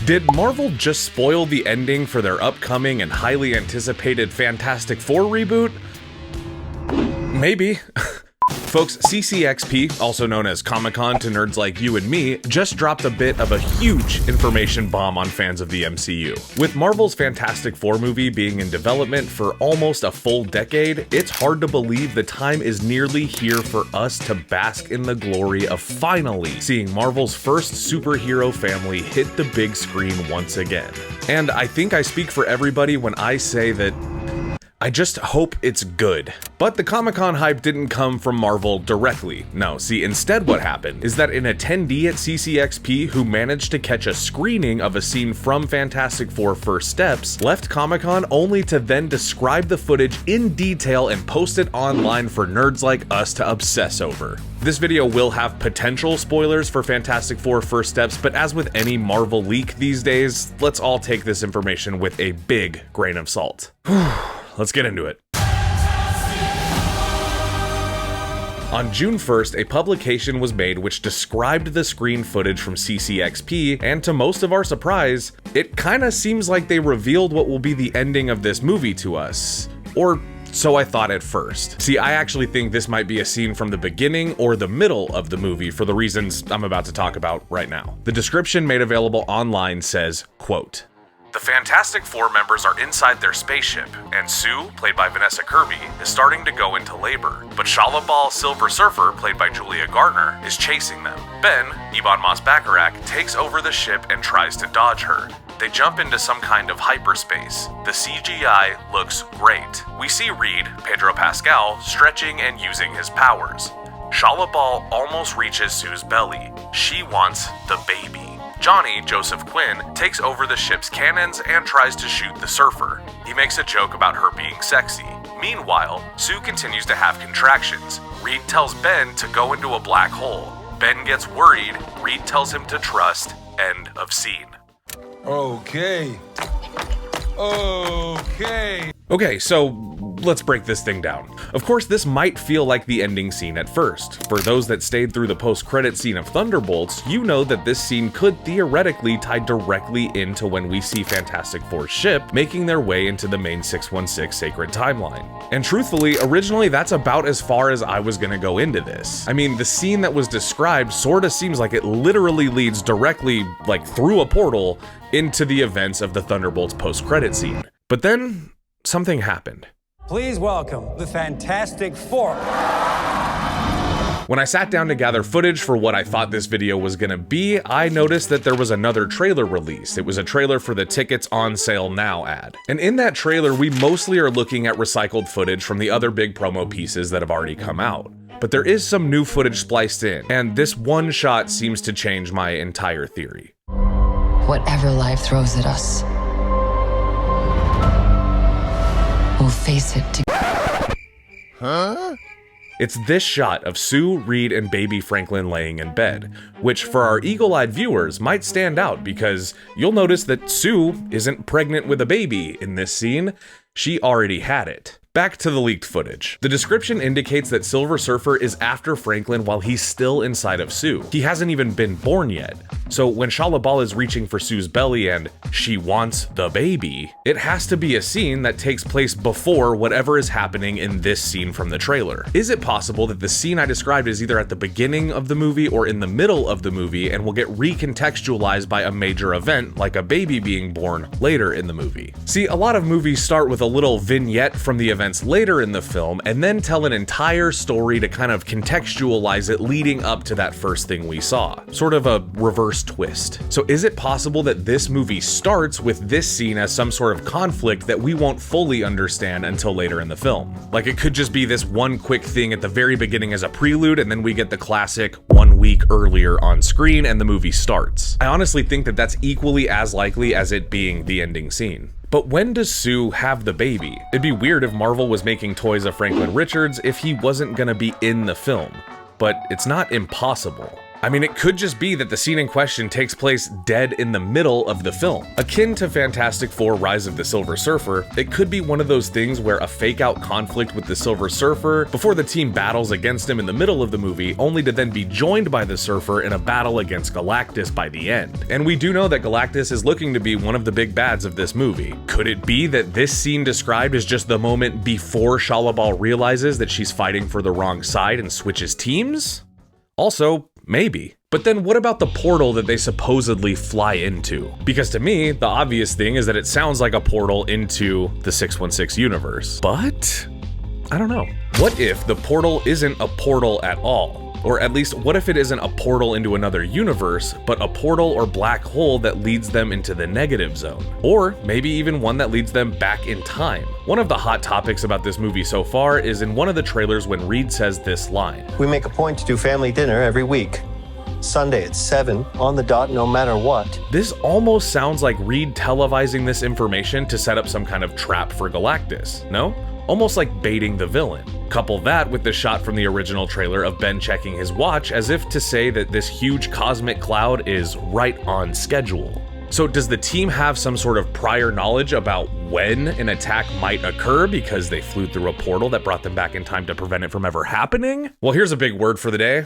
Did Marvel just spoil the ending for their upcoming and highly anticipated Fantastic Four reboot? Maybe. Folks, CCXP, also known as Comic-Con to nerds like you and me, just dropped a bit of a huge information bomb on fans of the MCU. With Marvel's Fantastic Four movie being in development for almost a full decade, it's hard to believe the time is nearly here for us to bask in the glory of finally seeing Marvel's first superhero family hit the big screen once again. And I think I speak for everybody when I say that I just hope it's good. But the Comic-Con hype didn't come from Marvel directly. No, see, instead what happened is that an attendee at CCXP who managed to catch a screening of a scene from Fantastic Four First Steps left Comic-Con only to then describe the footage in detail and post it online for nerds like us to obsess over. This video will have potential spoilers for Fantastic Four First Steps, but as with any Marvel leak these days, let's all take this information with a big grain of salt. Let's get into it. On June 1st, a publication was made which described the screen footage from CCXP, and to most of our surprise, it kinda seems like they revealed what will be the ending of this movie to us. Or so I thought at first. See, I actually think this might be a scene from the beginning or the middle of the movie for the reasons I'm about to talk about right now. The description made available online says, quote, "The Fantastic Four members are inside their spaceship, and Sue, played by Vanessa Kirby, is starting to go into labor. But Shalabal Silver Surfer, played by Julia Garner, is chasing them. Ben, Ebon Moss-Baccarat, takes over the ship and tries to dodge her. They jump into some kind of hyperspace. The CGI looks great. We see Reed, Pedro Pascal, stretching and using his powers. Shalabal almost reaches Sue's belly. She wants the baby. Johnny, Joseph Quinn, takes over the ship's cannons and tries to shoot the surfer. He makes a joke about her being sexy. Meanwhile, Sue continues to have contractions. Reed tells Ben to go into a black hole. Ben gets worried. Reed tells him to trust. End of scene." Okay, so let's break this thing down. Of course, this might feel like the ending scene at first. For those that stayed through the post-credit scene of Thunderbolts, you know that this scene could theoretically tie directly into when we see Fantastic Four's ship making their way into the main 616 sacred timeline. And truthfully, originally that's about as far as I was gonna go into this. I mean, the scene that was described sorta seems like it literally leads directly, like through a portal, into the events of the Thunderbolts post-credit scene. But then, something happened. Please welcome the Fantastic Four. When I sat down to gather footage for what I thought this video was gonna be, I noticed that there was another trailer released. It was a trailer for the Tickets on Sale Now ad. And in that trailer, we mostly are looking at recycled footage from the other big promo pieces that have already come out. But there is some new footage spliced in, and this one shot seems to change my entire theory. Whatever life throws at us, we'll face it together. huh? It's this shot of Sue, Reed, and baby Franklin laying in bed, which for our eagle-eyed viewers might stand out because you'll notice that Sue isn't pregnant with a baby in this scene, she already had it. Back to the leaked footage. The description indicates that Silver Surfer is after Franklin while he's still inside of Sue. He hasn't even been born yet. So when Shalabal is reaching for Sue's belly and she wants the baby, it has to be a scene that takes place before whatever is happening in this scene from the trailer. Is it possible that the scene I described is either at the beginning of the movie or in the middle of the movie and will get recontextualized by a major event like a baby being born later in the movie? See, a lot of movies start with a little vignette from the events later in the film and then tell an entire story to kind of contextualize it leading up to that first thing we saw. Sort of a reverse twist. So is it possible that this movie starts with this scene as some sort of conflict that we won't fully understand until later in the film? Like it could just be this one quick thing at the very beginning as a prelude and then we get the classic 1 week earlier on screen and the movie starts. I honestly think that that's equally as likely as it being the ending scene. But when does Sue have the baby? It'd be weird if Marvel was making toys of Franklin Richards if he wasn't gonna be in the film. But it's not impossible. I mean, it could just be that the scene in question takes place dead in the middle of the film. Akin to Fantastic Four: Rise of the Silver Surfer, it could be one of those things where a fake-out conflict with the Silver Surfer before the team battles against him in the middle of the movie, only to then be joined by the Surfer in a battle against Galactus by the end. And we do know that Galactus is looking to be one of the big bads of this movie. Could it be that this scene described is just the moment before Shalabal realizes that she's fighting for the wrong side and switches teams? Also, maybe. But then what about the portal that they supposedly fly into? Because to me, the obvious thing is that it sounds like a portal into the 616 universe. But I don't know. What if the portal isn't a portal at all? Or at least, what if it isn't a portal into another universe, but a portal or black hole that leads them into the negative zone? Or maybe even one that leads them back in time. One of the hot topics about this movie so far is in one of the trailers when Reed says this line. We make a point to do family dinner every week. Sunday at 7, on the dot, no matter what. This almost sounds like Reed televising this information to set up some kind of trap for Galactus, no? Almost like baiting the villain. Couple that with the shot from the original trailer of Ben checking his watch as if to say that this huge cosmic cloud is right on schedule. So does the team have some sort of prior knowledge about when an attack might occur because they flew through a portal that brought them back in time to prevent it from ever happening? Well, here's a big word for the day.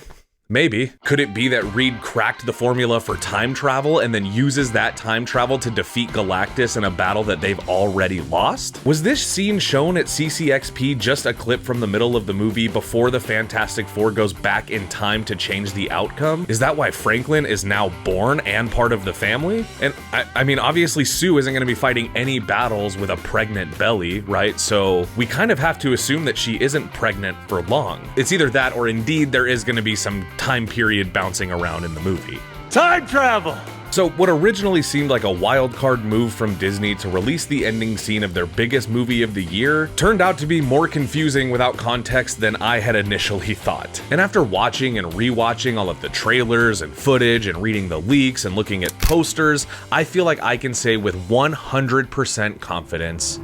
Maybe. Could it be that Reed cracked the formula for time travel and then uses that time travel to defeat Galactus in a battle that they've already lost? Was this scene shown at CCXP just a clip from the middle of the movie before the Fantastic Four goes back in time to change the outcome? Is that why Franklin is now born and part of the family? And I mean, obviously Sue isn't going to be fighting any battles with a pregnant belly, right? So we kind of have to assume that she isn't pregnant for long. It's either that or indeed there is going to be some time period bouncing around in the movie. Time travel! So what originally seemed like a wild card move from Disney to release the ending scene of their biggest movie of the year turned out to be more confusing without context than I had initially thought. And after watching and rewatching all of the trailers and footage and reading the leaks and looking at posters, I feel like I can say with 100% confidence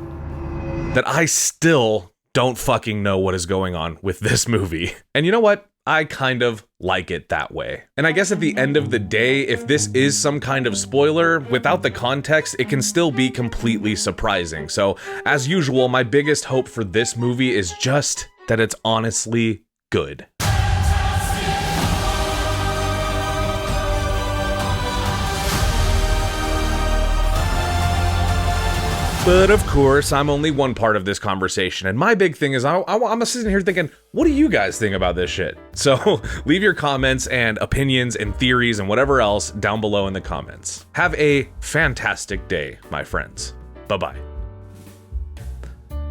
that I still don't fucking know what is going on with this movie. And you know what? I kind of like it that way. And I guess at the end of the day, if this is some kind of spoiler, without the context, it can still be completely surprising. So, as usual, my biggest hope for this movie is just that it's honestly good. But of course, I'm only one part of this conversation, and my big thing is I'm sitting here thinking, what do you guys think about this shit? So leave your comments and opinions and theories and whatever else down below in the comments. Have a fantastic day, my friends. Bye-bye.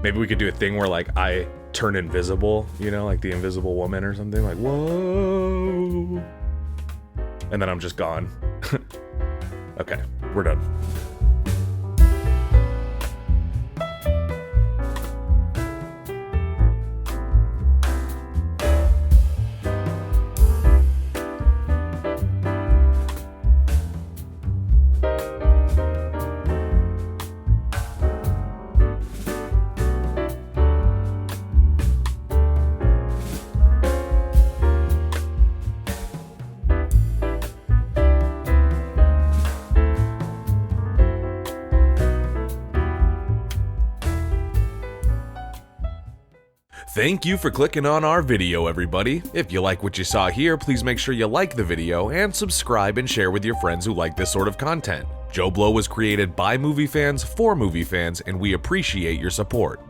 Maybe we could do a thing where like I turn invisible, you know, like the Invisible Woman or something, like whoa, and then I'm just gone. Okay, we're done. Thank you for clicking on our video, everybody. If you like what you saw here, please make sure you like the video and subscribe and share with your friends who like this sort of content. JoBlo was created by movie fans for movie fans, and we appreciate your support.